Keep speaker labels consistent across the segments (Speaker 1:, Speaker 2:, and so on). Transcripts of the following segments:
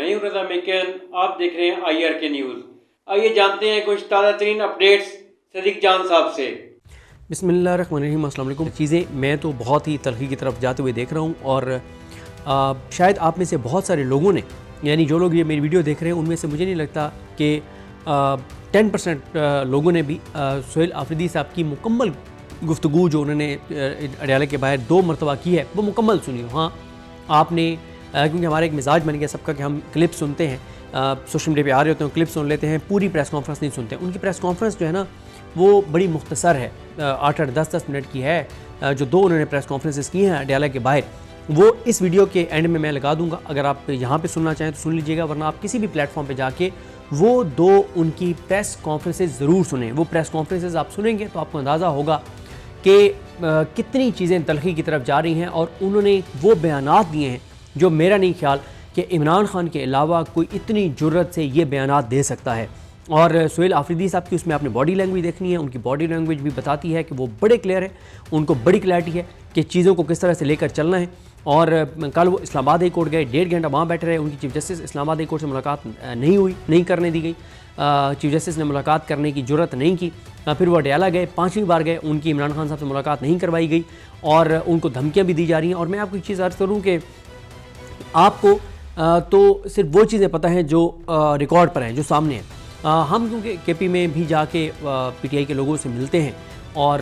Speaker 1: میں ہوں رضا میکن، آپ دیکھ رہے ہیں IRK نیوز۔ آئیے جانتے ہیں کچھ تازہ ترین اپڈیٹس صدیق جان صاحب سے۔
Speaker 2: بسم اللہ الرحمن الرحیم۔ السلام علیکم۔ چیزیں میں تو بہت ہی تلخی کی طرف جاتے ہوئے دیکھ رہا ہوں، اور شاید آپ میں سے بہت سارے لوگوں نے، یعنی جو لوگ یہ میری ویڈیو دیکھ رہے ہیں ان میں سے مجھے نہیں لگتا کہ 10% لوگوں نے بھی سہیل آفریدی صاحب کی مکمل گفتگو جو انہوں نے اڈیالہ کے باہر 2 مرتبہ کی ہے وہ مکمل سنی ہو۔ ہاں آپ نے، کیونکہ ہمارا ایک مزاج بن گیا سب کا کہ ہم کلپ سنتے ہیں، سوشل میڈیا پہ آ رہے ہوتے ہیں، کلپ سن لیتے ہیں، پوری پریس کانفرنس نہیں سنتے۔ ان کی پریس کانفرنس جو ہے نا وہ بڑی مختصر ہے، 8-8 10-10 منٹ کی ہے۔ جو 2 انہوں نے پریس کانفرنسز کی ہیں اڈیالہ کے باہر، وہ اس ویڈیو کے اینڈ میں لگا دوں گا۔ اگر آپ یہاں پہ سننا چاہیں تو سن لیجئے گا، ورنہ آپ کسی بھی پلیٹ فارم پہ جا کے وہ 2 ان کی پریس کانفرنسز ضرور سنیں۔ وہ پریس کانفرنسز آپ سنیں گے تو آپ کو اندازہ ہوگا کہ کتنی چیزیں تلخی کی طرف جا رہی ہیں، اور انہوں نے وہ بیانات دیے ہیں جو میرا نہیں خیال کہ عمران خان کے علاوہ کوئی اتنی جرت سے یہ بیانات دے سکتا ہے۔ اور سہیل آفریدی صاحب کی اس میں آپ نے باڈی لینگویج دیکھنی ہے، ان کی باڈی لینگویج بھی بتاتی ہے کہ وہ بڑے کلیئر ہیں، ان کو بڑی کلیئرٹی ہے کہ چیزوں کو کس طرح سے لے کر چلنا ہے۔ اور کل وہ اسلام آباد ہائی کورٹ گئے، 1.5 گھنٹہ وہاں بیٹھے رہے، ان کی چیف جسٹس اسلام آباد ہائی کورٹ سے ملاقات نہیں کرنے دی گئی، چیف جسٹس نے ملاقات کرنے کی جرت نہیں کی۔ پھر وہ اڈیالہ گئے، 5ویں بار گئے، ان کی عمران خان صاحب سے ملاقات نہیں کروائی گئی، اور ان کو دھمکیاں بھی دی جا رہی ہیں۔ اور میں آپ کو ایک چیز عرض کروں کہ آپ کو تو صرف وہ چیزیں پتہ ہیں جو ریکارڈ پر ہیں، جو سامنے ہیں۔ ہم کیونکہ KP میں بھی جا کے PTI کے لوگوں سے ملتے ہیں، اور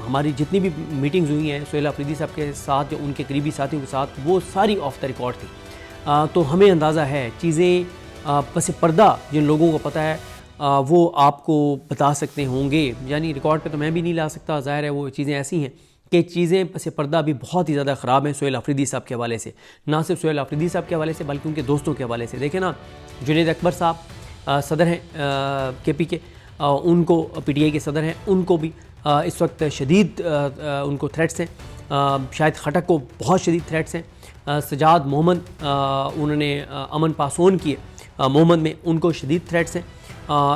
Speaker 2: ہماری جتنی بھی میٹنگز ہوئی ہیں سہیل آفریدی صاحب کے ساتھ یا ان کے قریبی ساتھیوں کے ساتھ، وہ ساری آف دا ریکارڈ تھی۔ تو ہمیں اندازہ ہے چیزیں پس پردہ جن لوگوں کو پتہ ہے وہ آپ کو بتا سکتے ہوں گے، یعنی ریکارڈ پہ تو میں بھی نہیں لا سکتا، ظاہر ہے وہ چیزیں ایسی ہیں کہ چیزیں پس پردہ بھی بہت ہی زیادہ خراب ہیں سہیل آفریدی صاحب کے حوالے سے، نہ صرف سہیل آفریدی صاحب کے حوالے سے بلکہ ان کے دوستوں کے حوالے سے۔ دیکھیں نا، جنید اکبر صاحب صدر ہیں KP کے، ان کو PTI کے صدر ہیں، ان کو بھی اس وقت شدید ان کو تھریٹس ہیں، شاہد خٹک کو بہت شدید تھریٹس ہیں، سجاد محمد انہوں نے امن پاسون کیے محمد میں، ان کو شدید تھریٹس ہیں۔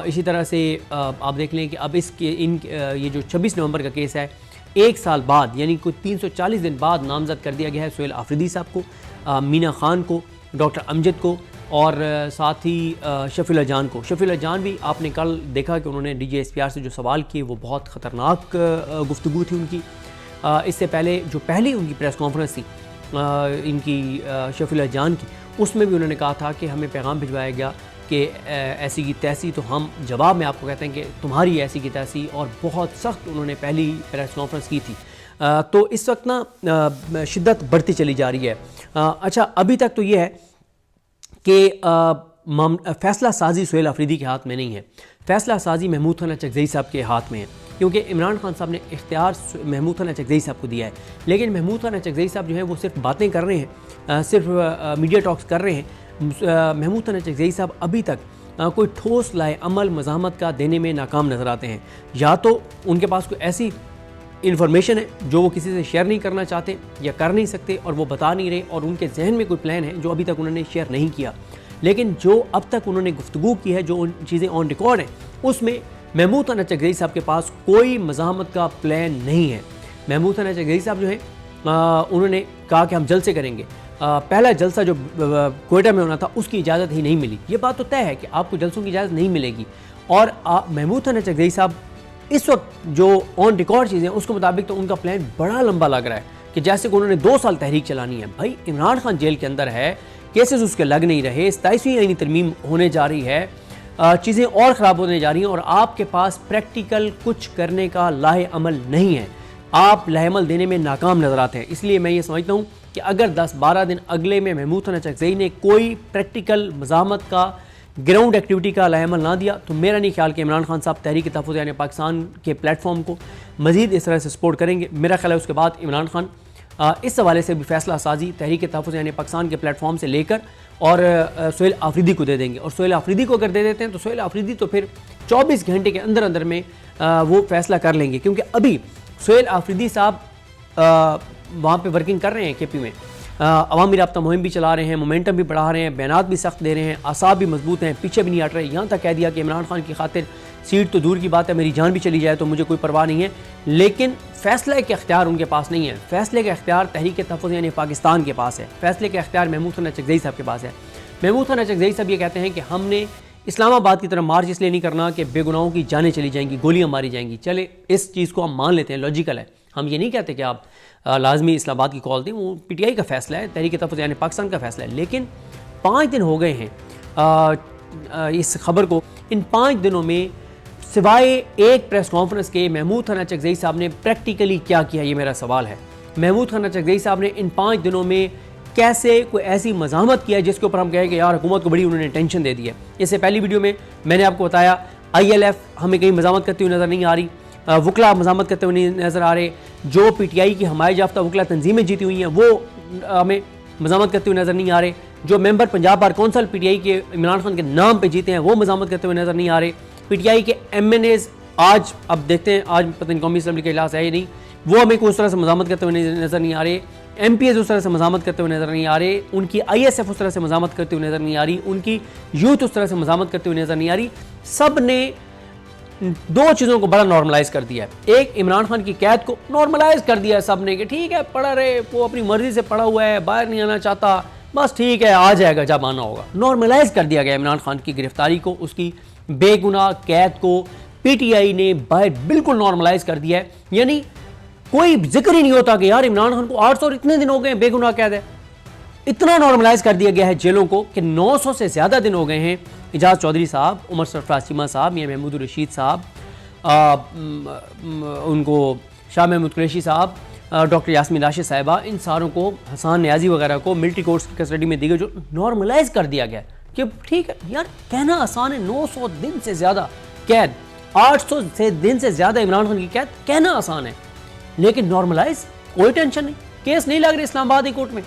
Speaker 2: اسی طرح سے آپ دیکھ لیں کہ اب یہ جو 26 نومبر کا کیس ہے، 1 سال بعد یعنی کوئی 340 دن بعد نامزد کر دیا گیا ہے سہیل آفریدی صاحب کو، مینا خان کو، ڈاکٹر امجد کو، اور ساتھ ہی شفیع اللہ جان کو۔ شفیع اللہ جان بھی آپ نے کل دیکھا کہ انہوں نے DG SPR سے جو سوال کیے وہ بہت خطرناک گفتگو تھی ان کی۔ اس سے پہلے جو پہلی ان کی پریس کانفرنس تھی ان کی شفیع اللہ جان کی، اس میں بھی انہوں نے کہا تھا کہ ہمیں پیغام بھجوایا گیا کہ ایسی کی تیسی، تو ہم جواب میں آپ کو کہتے ہیں کہ تمہاری ایسی کی تیسی، اور بہت سخت انہوں نے پہلی پریس کانفرنس کی تھی۔ تو اس وقت نا شدت بڑھتی چلی جا رہی ہے۔ اچھا، ابھی تک تو یہ ہے کہ فیصلہ سازی سہیل آفریدی کے ہاتھ میں نہیں ہے، فیصلہ سازی محمود خان اچکزئی صاحب کے ہاتھ میں ہے، کیونکہ عمران خان صاحب نے اختیار محمود خان اچکزئی صاحب کو دیا ہے۔ لیکن محمود خان اچکزئی صاحب جو ہیں وہ صرف باتیں کر رہے ہیں، صرف میڈیا ٹاکس کر رہے ہیں۔ محمود خان اچکزئی صاحب ابھی تک کوئی ٹھوس لائے عمل مزاحمت کا دینے میں ناکام نظر آتے ہیں۔ یا تو ان کے پاس کوئی ایسی انفارمیشن ہے جو وہ کسی سے شیئر نہیں کرنا چاہتے یا کر نہیں سکتے، اور وہ بتا نہیں رہے، اور ان کے ذہن میں کوئی پلان ہے جو ابھی تک انہوں نے شیئر نہیں کیا۔ لیکن جو اب تک انہوں نے گفتگو کی ہے، جو چیزیں آن ریکارڈ ہیں، اس میں محمود خان اچکزئی صاحب کے پاس کوئی مزاحمت کا پلان نہیں ہے۔ محمود خان اچکزئی صاحب جو ہیں انہوں نے کہا کہ ہم جلسے کریں گے۔ پہلا جلسہ جو کوئٹہ میں ہونا تھا اس کی اجازت ہی نہیں ملی۔ یہ بات تو طے ہے کہ آپ کو جلسوں کی اجازت نہیں ملے گی، اور محمود خان اچکزئی صاحب اس وقت جو آن ریکارڈ چیزیں ہیں اس کے مطابق تو ان کا پلان بڑا لمبا لگ رہا ہے کہ جیسے کہ انہوں نے 2 سال تحریک چلانی ہے۔ بھائی عمران خان جیل کے اندر ہے، کیسز اس کے لگ نہیں رہے، 27ویں آئینی ترمیم ہونے جا رہی ہے، چیزیں اور خراب ہونے جا رہی ہیں، اور آپ کے پاس پریکٹیکل کچھ کرنے کا لاہے عمل نہیں ہے، آپ لاہے عمل دینے میں ناکام نظر آتے ہیں۔ اس لیے میں یہ سمجھتا ہوں کہ اگر 10-12 دن اگلے میں محمود خان اچکزئی نے کوئی پریکٹیکل مزاحمت کا، گراؤنڈ ایکٹیویٹی کا لاہے عمل نہ دیا، تو میرا نہیں خیال کہ عمران خان صاحب تحریک تحفظ یعنی پاکستان کے پلیٹ فارم کو مزید اس طرح سے سپورٹ کریں گے۔ میرا خیال ہے اس کے بعد عمران خان اس حوالے سے بھی فیصلہ سازی تحریک تحفظ یعنی پاکستان کے پلیٹ فارم سے لے کر اور سہیل آفریدی کو دے دیں گے، اور سہیل آفریدی کو اگر دے دیتے ہیں تو سہیل آفریدی تو پھر 24 گھنٹے کے اندر میں وہ فیصلہ کر لیں گے، کیونکہ ابھی سہیل آفریدی صاحب وہاں پہ ورکنگ کر رہے ہیں KP میں، عوامی رابطہ مہم بھی چلا رہے ہیں، مومنٹم بھی بڑھا رہے ہیں، بیانات بھی سخت دے رہے ہیں، اعصاب بھی مضبوط ہیں، پیچھے بھی نہیں ہٹ رہے۔ یہاں تک کہہ دیا کہ عمران خان کی خاطر سیٹ تو دور کی بات ہے، میری جان بھی چلی جائے تو مجھے کوئی پرواہ نہیں ہے، لیکن فیصلے کے اختیار ان کے پاس نہیں ہے۔ فیصلے کا اختیار تحریک تحفظ یعنی پاکستان کے پاس ہے، فیصلے کا اختیار محمود خان اچکزئی صاحب کے پاس ہے۔ محمود خان اچکزئی صاحب یہ کہتے ہیں کہ ہم نے اسلام آباد کی طرف مارچ اس لیے نہیں کرنا کہ بے گناہوں کی جانیں چلی جائیں گی، گولیاں ماری جائیں گی. چلے اس چیز کو ہم مان لیتے ہیں، لاجیکل ہے. ہم یہ نہیں کہتے کہ آپ لازمی اسلام آباد کی کال دیں، وہ پی ٹی آئی کا فیصلہ ہے، تحریک تحفظ یعنی پاکستان کا فیصلہ ہے. لیکن 5 دن ہو گئے ہیں اس خبر کو. ان 5 دنوں میں سوائے ایک پریس کانفرنس کے محمود خان اچکزئی صاحب نے پریکٹیکلی کیا کیا، یہ میرا سوال ہے. محمود خان اچکزئی صاحب نے ان 5 دنوں میں کیسے کوئی ایسی مزاحمت کیا جس کے اوپر ہم کہیں کہ یار حکومت کو بڑی انہوں نے ٹینشن دے دی ہے. اس سے پہلی ویڈیو میں میں نے آپ کو بتایا آئی ایل ایف ہمیں کہیں مزاحمت کرتی ہوئی نظر نہیں آ رہی، وکلا مزاحمت کرتے ہوئے نہیں نظر آ رہے، جو پی ٹی آئی کی حمایت یافتہ وکلا تنظیمیں جیتی ہوئی ہیں وہ ہمیں مزاحمت کرتے ہوئے نظر نہیں آ رہے، جو member Punjab bar council P T I کے عمران خان کے نام پہ جیتے ہیں وہ مزاحمت کرتے ہوئے نظر نہیں آ رہے. پی ٹی آئی کے ایم این ایز آج اب دیکھتے ہیں، آج پتہ نہیں قومی اسمبلی کا اجلاس ہے یا نہیں، وہ ہمیں کوئی اس طرح سے مزاحمت کرتے ہوئے نظر نہیں آ رہے. ایم پی ایز اس طرح سے مزاحمت کرتے ہوئے نظر نہیں آ رہے، ان کی آئی ایس ایف اس طرح سے مزاحمت کرتے ہوئے نظر نہیں آ رہی، ان کی یوتھ اس طرح سے مزاحمت کرتے ہوئے نظر نہیں آ رہی. سب نے 2 چیزوں کو بڑا نارملائز کر دیا ہے. ایک، عمران خان کی قید کو نارملائز کر دیا ہے سب نے کہ ٹھیک ہے پڑھا رہے، وہ اپنی مرضی سے پڑھا ہوا ہے، باہر نہیں آنا چاہتا، بس ٹھیک ہے آ جائے گا جب آنا ہوگا. نارملائز کر دیا گیا عمران خان کی گرفتاری کو، اس کی بے گناہ قید کو پی ٹی آئی نے باہر بالکل نارملائز کر دیا ہے. یعنی کوئی ذکر ہی نہیں ہوتا کہ یار عمران خان کو 800 اور اتنے دن ہو گئے بے گناہ قید ہے. اتنا نارملائز کر دیا گیا ہے جیلوں کو کہ 900 سے زیادہ دن ہو گئے ہیں اعجاز چودھری صاحب، عمر سرفراز چیمہ صاحب، میاں محمود الرشید صاحب، ان کو شاہ محمود قریشی صاحب، ڈاکٹر یاسمین راشد صاحبہ، ان ساروں کو، حسان نیازی وغیرہ کو ملٹری کورٹس کی کسٹڈی میں دی گئی، جو نارملائز کر دیا گیا کہ ٹھیک ہے یار کہنا آسان ہے. 900 دن سے زیادہ قید، 800 دن سے زیادہ عمران خان کی قید کہنا آسان ہے، لیکن نارملائز کوئی ٹینشن نہیں. کیس نہیں لگ رہے اسلام آباد کورٹ میں،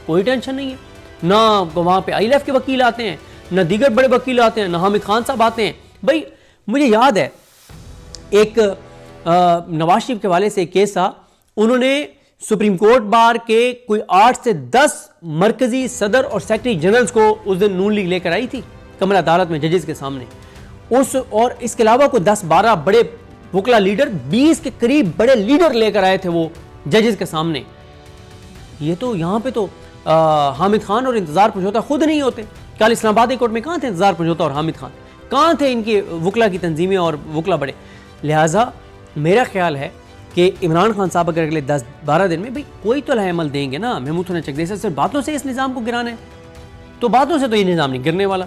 Speaker 2: کوئی ٹینشن نہیں ہے. نہ وہاں پہ آئی ایف کے وکیل آتے ہیں، نہ دیگر بڑے وکیل آتے ہیں، نہ حامد خان صاحب آتے ہیں. بھائی مجھے یاد ہے ایک نواز شریف کے حوالے سے ایک کیس تھا، انہوں نے سپریم کورٹ بار کے کوئی 8 سے 10 مرکزی صدر اور سیکرٹری جنرلز کو اس دن نون لیگ لے کر آئی تھی کمرہ عدالت میں ججز کے سامنے. اور اس کے علاوہ کوئی 10-12 بڑے وکلا لیڈر، 20 کے قریب بڑے لیڈر لے کر آئے تھے وہ ججز کے سامنے. یہ تو یہاں پہ تو حامد خان اور انتظار پنجوتا خود نہیں ہوتے. کل اسلام آباد کورٹ میں کہاں تھے انتظار پنجوتا اور حامد خان؟ کہاں تھے ان کی وکلا کی تنظیمیں اور وکلا بڑے؟ لہٰذا میرا خیال ہے کہ عمران خان صاحب اگر اگلے 10-12 دن میں بھئی کوئی تو لائحہ عمل دیں گے نا. محمود خان اچکزئی صرف باتوں سے اس نظام کو گرانا ہے تو باتوں سے تو یہ نظام نہیں گرنے والا.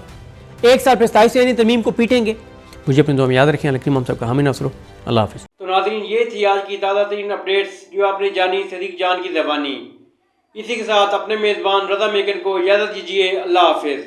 Speaker 2: 1 سال پہ 27 یعنی ترمیم کو پیٹیں گے. مجھے اپنے دعا میں یاد رکھیں. الکریم ہم سب کا حامی ناصر ہو. اللہ حافظ.
Speaker 1: تو ناظرین یہ تھی آج کی تازہ ترین اپڈیٹس جو آپ نے جانی صدیق جان کی زبانی. اسی کے ساتھ اپنے میزبان رضا میکن کو اجازت دیجیے. اللہ حافظ.